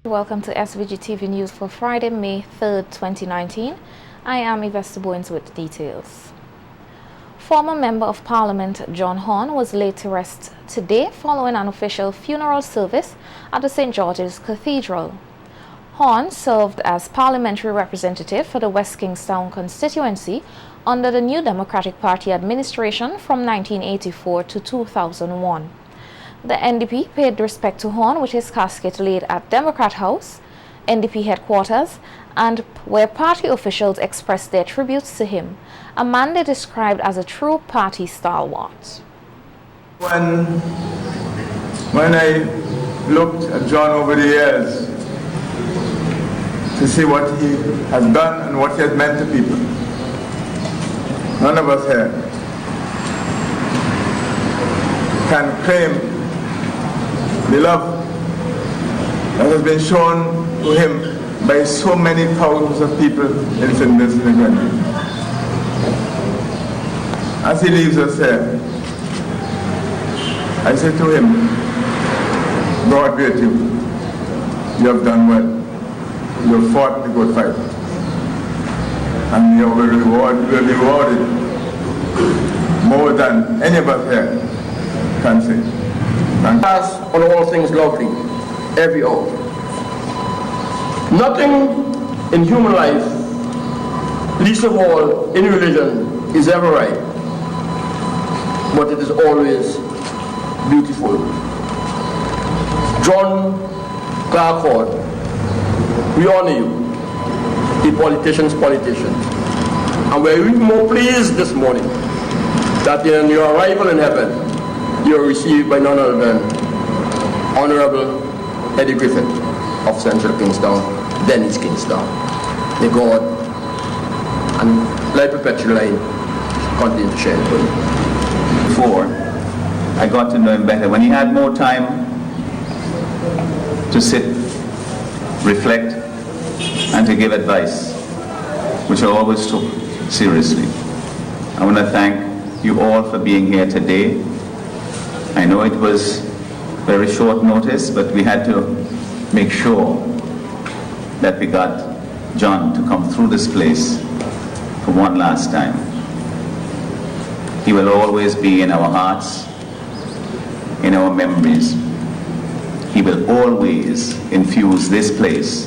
Welcome to SVG-TV News for Friday, May 3rd, 2019. I am Yvette Bowens with details. Former Member of Parliament John Horne was laid to rest today following an official funeral service at the St. George's Cathedral. Horne served as parliamentary representative for the West Kingstown constituency under the New Democratic Party administration from 1984 to 2001. The NDP paid respect to Horne with his casket laid at Democrat House, NDP headquarters, and where party officials expressed their tributes to him, a man they described as a true party stalwart. When I looked at John over the years to see what he has done and what he has meant to people, none of us here can claim the love that has been shown to him by so many thousands of people in St. Vincent and Grenadines. As he leaves us here, I say to him, God be with you. You have done well. You have fought the good fight. And you will be rewarded more than any of us here can say. Pass on all things lovely, every hour. Nothing in human life, least of all in religion, is ever right, but it is always beautiful. John Clark Horne, we honor you, a politician's politician, and we're even more pleased this morning that in your arrival in heaven, you are received by none other than Honorable Eddie Griffith of Central Kingstown, Dennis Kingstown. May God and life perpetual line continue to share with you. Before I got to know him better, when he had more time to sit, reflect, and to give advice, which I always took seriously. I want to thank you all for being here today. I know it was very short notice, but we had to make sure that we got John to come through this place for one last time. He will always be in our hearts, in our memories. He will always infuse this place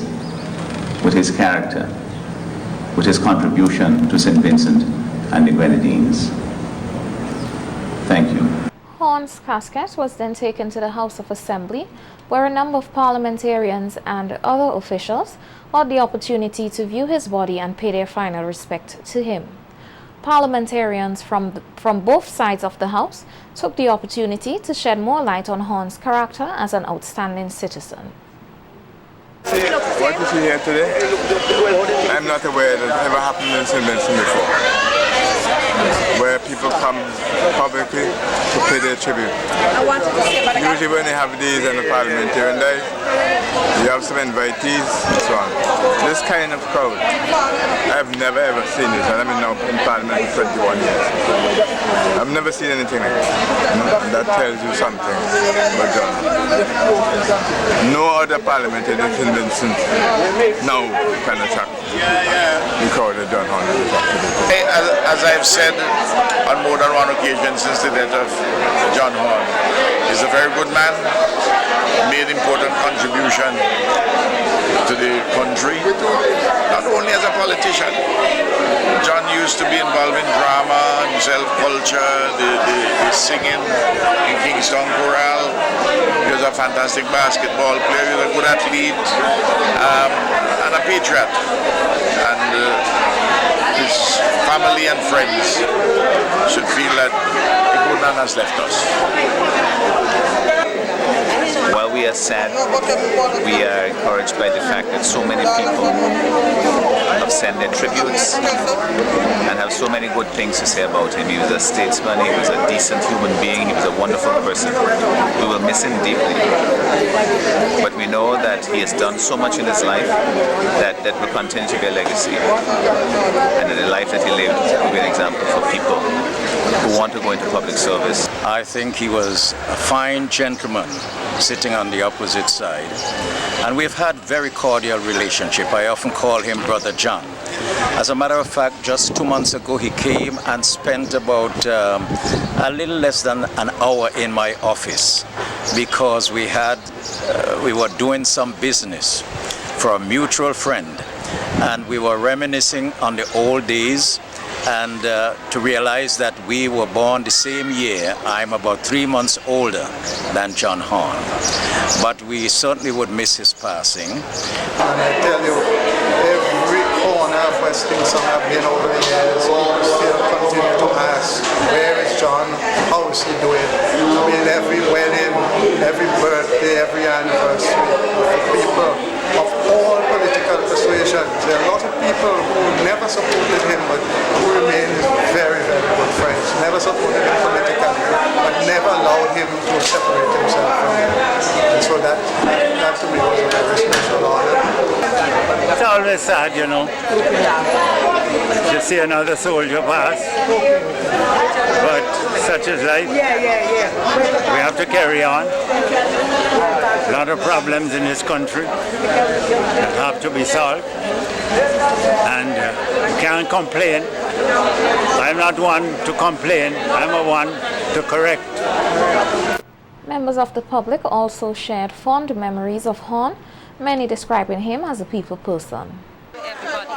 with his character, with his contribution to St. Vincent and the Grenadines. Thank you. Horne's casket was then taken to the House of Assembly, where a number of parliamentarians and other officials had the opportunity to view his body and pay their final respect to him. Parliamentarians from both sides of the House took the opportunity to shed more light on Horne's character as an outstanding citizen. See, what you see here today, I'm not aware that it ever happened in St. Vincent before, where people come publicly to pay their tribute. Usually when they have these in the parliamentarian day, you have some invitees and so on. This kind of crowd, I've never ever seen this, and I've been now in parliament for 21 years. I've never seen anything like this. That tells you something about John. No other parliamentarian in St. Vincent now can attract the crowd that John Horne is attracted. As I've said on more than one occasion since the death of John Horne, he's a very good man, made important contribution to the country, not only as a politician. John used to be involved in drama himself, culture, the singing in Kingstown Chorale. He was a fantastic basketball player, he was a good athlete, and a patriot. And his family and friends should feel that a good man has left us. While we are sad, we are encouraged by the fact that so many people have sent their tributes and have so many good things to say about him. He was a statesman, he was a decent human being, he was a wonderful person. We will miss him deeply. But we know that he has done so much in his life that will continue to be a legacy. And that the life that he lived will be an example for people who want to go into public service. I think he was a fine gentleman sitting on the opposite side, and we've had very cordial relationship. I often call him Brother John. As a matter of fact, just 2 months ago he came and spent about a little less than an hour in my office because we were doing some business for a mutual friend, and we were reminiscing on the old days, and to realize that we were born the same year. I'm about 3 months older than John Horne, but we certainly would miss his passing. And I tell you, every corner of Westinghouse I've been over the years, people still continue to ask, where is John? How is he doing? I mean, every wedding, every birthday, every anniversary, people of all political persuasions. There are a lot of people who never supported him, but who remain very, very good friends. Never supported him politically, but never allowed him to separate himself from them. And so that to me was a very special honor. It's always sad, you know, to see another soldier pass. But such is life. We have to carry on. A lot of problems in this country that have to be solved. And can't complain. I'm not one to complain. I'm a one to correct. Members of the public also shared fond memories of Horne, many describing him as a people person. Everybody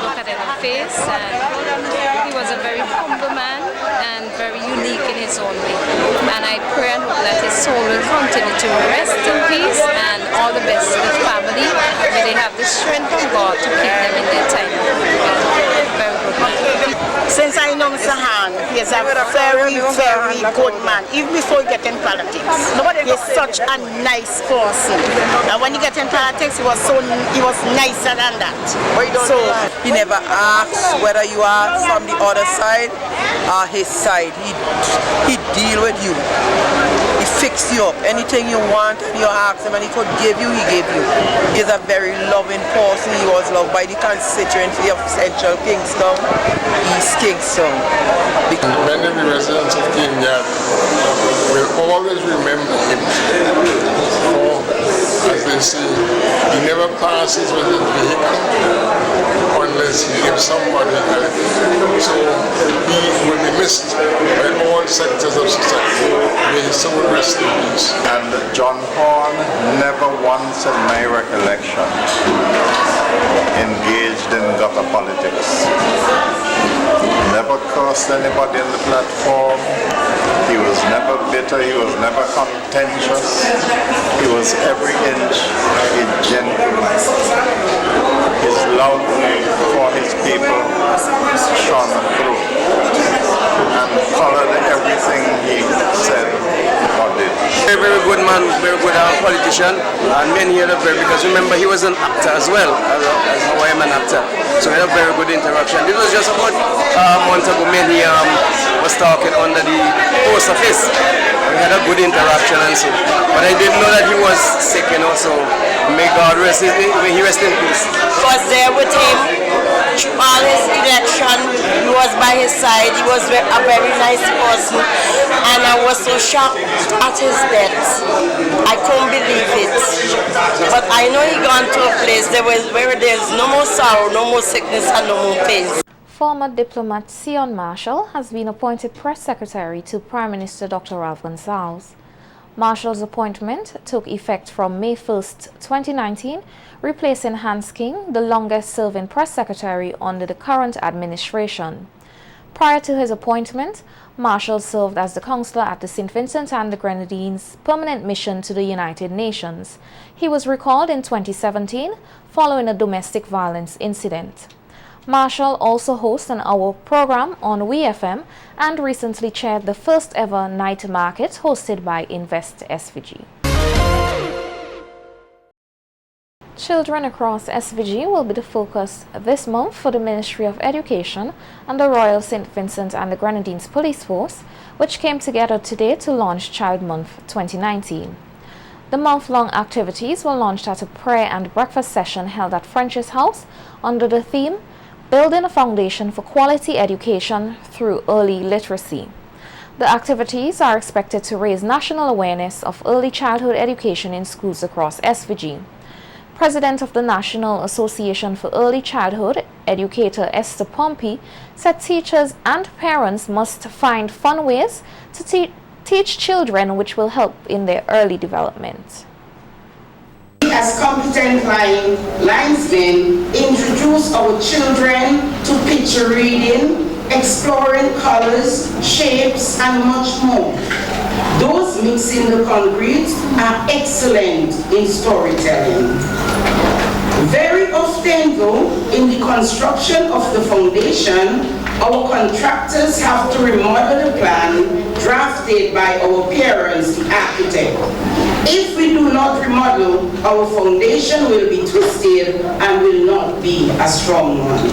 look at his face, and he was a very humble man and very unique in his own way. And I pray and hope that his soul will continue to rest in peace, and all the best to the family. May they have the strength from God to keep them in their time. Very good man. Since I know Mr. Horne, he is a very, very good man, even before he get in politics. He's such a nice person. And when he get in politics, he was nicer than that. So he never asks whether you are from the other side or his side. He deal with you. He fix you up. Anything you want, you ask him, and he could give you, he gave you. He's a very loving person. He was loved by the constituency of Central Kingston, East Kingston. Many of the residents of Kingston will always remember him for, as they say, he never passes with his vehicle unless he gives somebody help. So he will be missed by all sectors of society. May his soul rest in peace. And John Horne never once in my recollection engaged in gutter politics. Never cursed anybody on the platform. He was never bitter. He was never contentious. He was every inch a gentleman. His love for his people shone through and colored everything he said or did. Very good man, very good politician, and many other because remember he was an actor as well, as how I am an actor. So we had a very good interaction. This was just about a month ago when he was talking under the post office. We had a good interaction and so. But I didn't know that he was sick, you know, so may God rest in peace. I was there with him all his election. He was by his side. He was a very nice person, and I was so shocked at his death. I couldn't believe it. But I know he gone to a place where there's no more sorrow, no more sickness, and no more pain. Former diplomat Seon Marshall has been appointed press secretary to Prime Minister Dr. Ralph Gonsalves. Marshall's appointment took effect from May 1st, 2019, replacing Hans King, the longest-serving press secretary under the current administration. Prior to his appointment, Marshall served as the counselor at the St. Vincent and the Grenadines Permanent Mission to the United Nations. He was recalled in 2017 following a domestic violence incident. Marshall also hosts an hour program on WeFM and recently chaired the first ever night market hosted by Invest SVG. Children across SVG will be the focus this month for the Ministry of Education and the Royal St. Vincent and the Grenadines Police Force, which came together today to launch Child Month 2019. The month-long activities were launched at a prayer and breakfast session held at French's House under the theme building a foundation for quality education through early literacy. The activities are expected to raise national awareness of early childhood education in schools across SVG. President of the National Association for Early Childhood, educator Esther Pompey, said teachers and parents must find fun ways to teach children which will help in their early development. As competent linesmen, introduce our children to picture reading, exploring colors, shapes, and much more. Those mixing the concrete are excellent in storytelling. Very often though, in the construction of the foundation, our contractors have to remodel the plan drafted by our parents, the architect. If we do not remodel, our foundation will be twisted and will not be a strong one.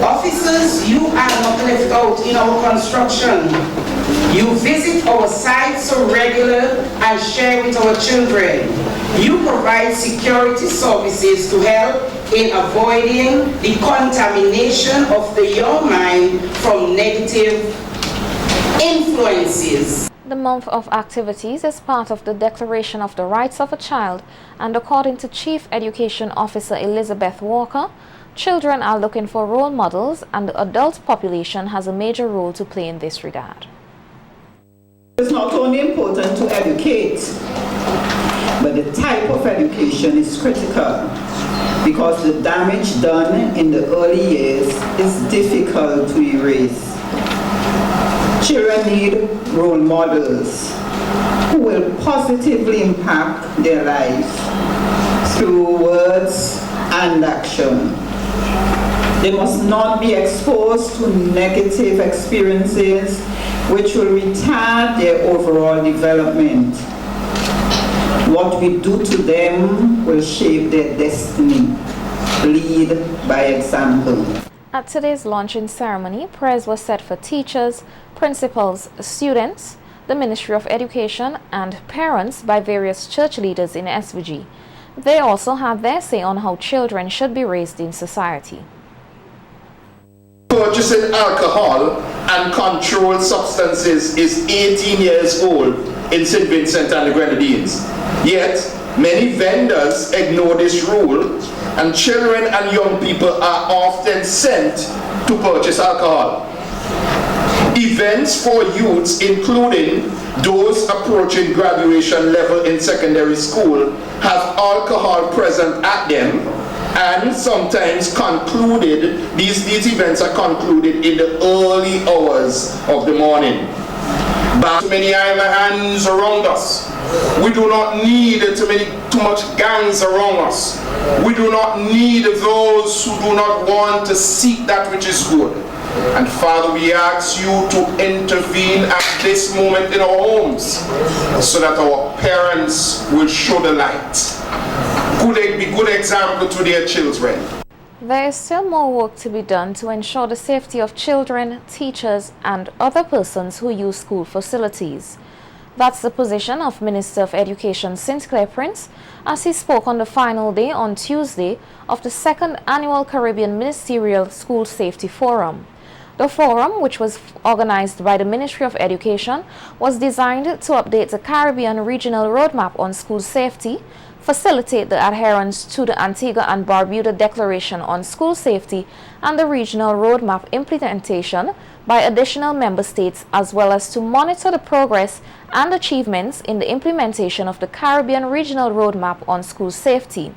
Officers, you are not left out in our construction. You visit our sites so regular and share with our children. You provide security services to help in avoiding the contamination of the young mind from negative influences. The month of activities is part of the Declaration of the Rights of a Child, and according to Chief Education Officer Elizabeth Walker, children are looking for role models and the adult population has a major role to play in this regard. It's not only important to educate, but the type of education is critical because the damage done in the early years is difficult to erase. Children need role models who will positively impact their lives through words and action. They must not be exposed to negative experiences which will retard their overall development. What we do to them will shape their destiny. Lead by example. At today's launching ceremony, prayers were set for teachers, principals, students, the Ministry of Education, and parents by various church leaders in SVG. They also had their say on how children should be raised in society. Purchasing alcohol and controlled substances is 18 years old in St. Vincent and the Grenadines. Yet, many vendors ignore this rule, and children and young people are often sent to purchase alcohol. Events for youths, including those approaching graduation level in secondary school, have alcohol present at them, and sometimes these events are concluded in the early hours of the morning. But too many idle hands around us. We do not need too much gangs around us. We do not need those who do not want to seek that which is good. And Father, we ask you to intervene at this moment in our homes so that our parents will show the light. Be good example to their children. There is still more work to be done to ensure the safety of children, teachers, and other persons who use school facilities. That's the position of Minister of Education Sinclair Prince as he spoke on the final day on Tuesday of the second annual Caribbean Ministerial School Safety Forum. The forum, which was organized by the Ministry of Education, was designed to update the Caribbean Regional Roadmap on school safety, facilitate the adherence to the Antigua and Barbuda Declaration on School Safety and the Regional Roadmap implementation by additional member states, as well as to monitor the progress and achievements in the implementation of the Caribbean Regional Roadmap on School Safety.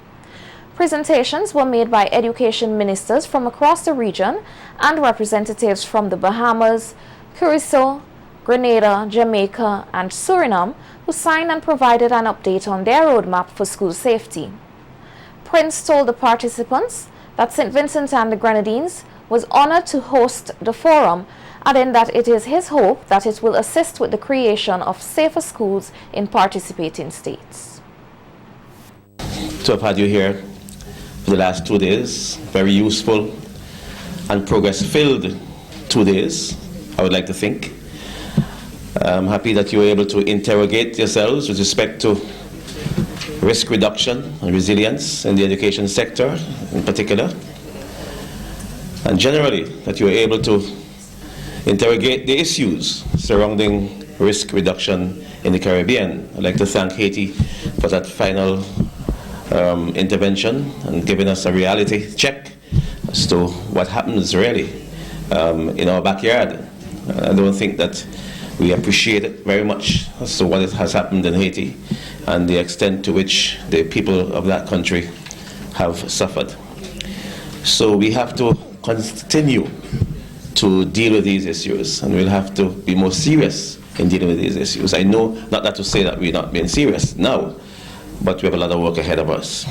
Presentations were made by education ministers from across the region and representatives from the Bahamas, Curacao, Grenada, Jamaica, and Suriname, who signed and provided an update on their roadmap for school safety. Prince told the participants that St. Vincent and the Grenadines was honored to host the forum, adding that it is his hope that it will assist with the creation of safer schools in participating states. To have had you here for the last 2 days, very useful and progress-filled 2 days, I would like to think. I'm happy that you were able to interrogate yourselves with respect to risk reduction and resilience in the education sector in particular. and generally that you were able to interrogate the issues surrounding risk reduction in the Caribbean. I'd like to thank Haiti for that final intervention and giving us a reality check as to what happens really in our backyard. I don't think that we appreciate it very much as to what has happened in Haiti and the extent to which the people of that country have suffered. So we have to continue to deal with these issues, and we'll have to be more serious in dealing with these issues. I know, not that to say that we're not being serious now, but we have a lot of work ahead of us.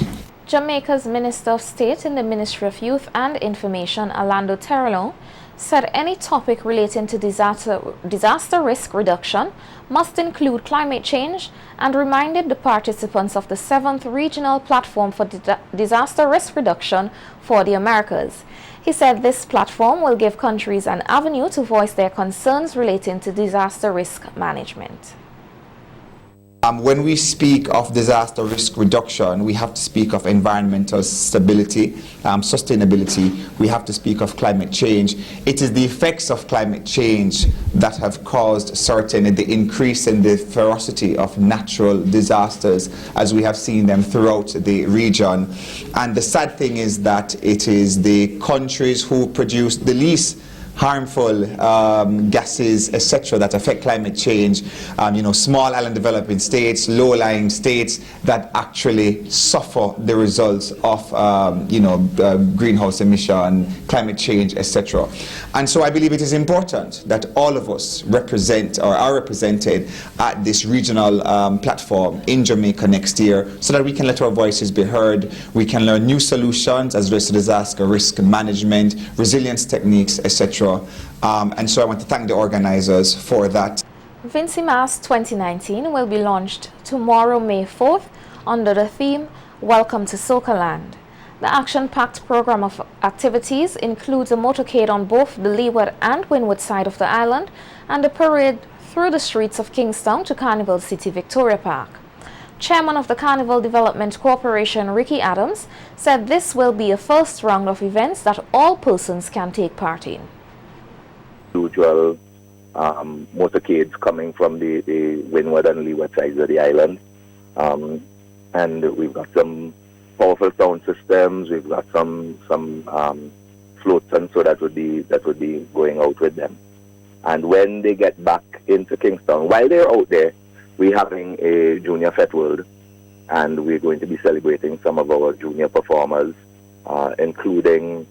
Jamaica's Minister of State in the Ministry of Youth and Information, Orlando Terrello, said any topic relating to disaster risk reduction must include climate change, and reminded the participants of the 7th Regional Platform for Disaster Risk Reduction for the Americas. He said this platform will give countries an avenue to voice their concerns relating to disaster risk management. When we speak of disaster risk reduction, we have to speak of environmental stability, sustainability. We have to speak of climate change. It is the effects of climate change that have caused the increase in the ferocity of natural disasters as we have seen them throughout the region. And the sad thing is that it is the countries who produce the least harmful gases, etc., that affect climate change, small island developing states, low-lying states that actually suffer the results of, greenhouse emission, climate change, etc. And so I believe it is important that all of us represent or are represented at this regional platform in Jamaica next year so that we can let our voices be heard, we can learn new solutions as relates to disaster risk management, resilience techniques, etc. And so I want to thank the organizers for that. Vincimas 2019 will be launched tomorrow, May 4th, under the theme Welcome to Soca Land. The action-packed program of activities includes a motorcade on both the leeward and windward side of the island and a parade through the streets of Kingston to Carnival City Victoria Park. Chairman of the Carnival Development Corporation, Ricky Adams, said this will be a first round of events that all persons can take part in. Usual motorcades coming from the windward and leeward sides of the island, and we've got some powerful sound systems. We've got some floats, and so that would be going out with them. And when they get back into Kingston, while they're out there, we're having a Junior Fet World, and we're going to be celebrating some of our junior performers, including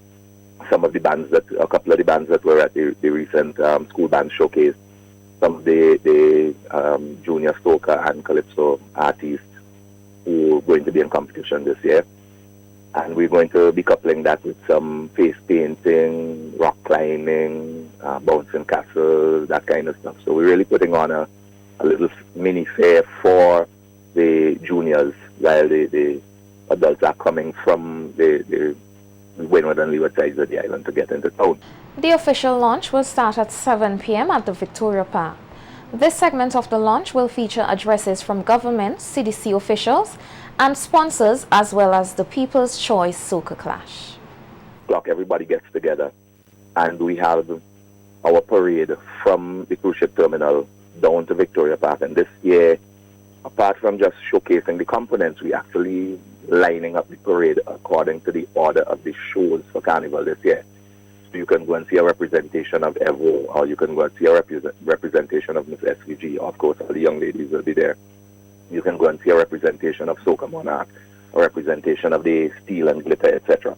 a couple of the bands that were at the recent school band showcase, some of the junior soca and calypso artists who are going to be in competition this year. And we're going to be coupling that with some face painting, rock climbing, bouncing castles, that kind of stuff. So we're really putting on a little mini fair for the juniors while the adults are coming from the windward and leeward sides of the island to get into town. The official launch will start at 7 p.m. at the Victoria Park. This segment of the launch will feature addresses from government, CDC officials, and sponsors, as well as the People's Choice Soca Clash. Everybody gets together, and we have our parade from the cruise ship terminal down to Victoria Park. And this year, apart from just showcasing the components, we actually lining up the parade according to the order of the shows for Carnival this year. So you can go and see a representation of Evo, or you can go and see a representation of Miss SVG. Of course, all the young ladies will be there. You can go and see a representation of Soca Monarch, a representation of the Steel and Glitter, etc.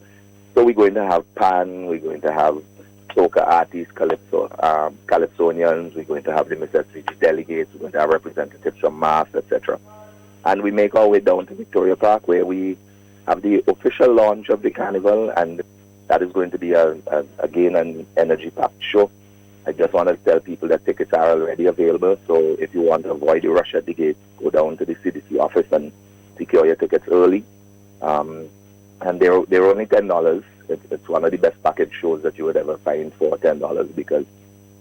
So we're going to have Pan, we're going to have Soca artists, Calypsonians, we're going to have the Miss SVG delegates, we're going to have representatives from Mars, etc. And we make our way down to Victoria Park, where we have the official launch of the Carnival, and that is going to be, again, an energy-packed show. I just want to tell people that tickets are already available, so if you want to avoid the rush at the gate, go down to the CDC office and secure your tickets early. And they're only $10. It's one of the best package shows that you would ever find for $10, because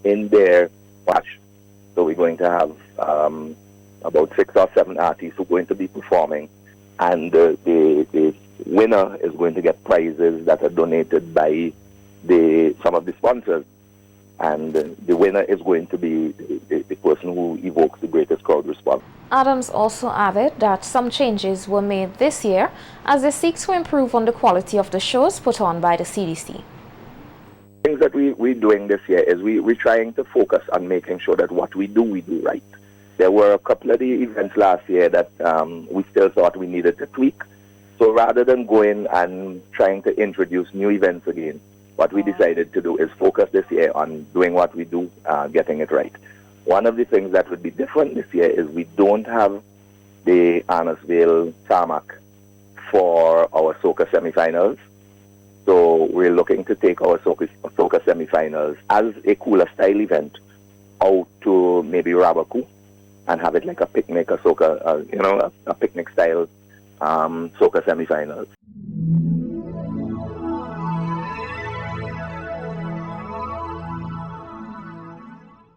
in there, so we're going to have about 6 or 7 artists who are going to be performing, and the winner is going to get prizes that are donated by some of the sponsors. And the winner is going to be the person who evokes the greatest crowd response. Adams also added that some changes were made this year as they seek to improve on the quality of the shows put on by the CDC. Things that we're doing this year is we're trying to focus on making sure that what we do right. There were a couple of the events last year that we still thought we needed to tweak. So rather than going and trying to introduce new events again, what we decided to do is focus this year on doing what we do, getting it right. One of the things that would be different this year is we don't have the Annisvale tarmac for our soca semifinals. So we're looking to take our soca semifinals as a cooler style event out to maybe Rabaku and have it like a picnic, a soca, a picnic style soca semifinals.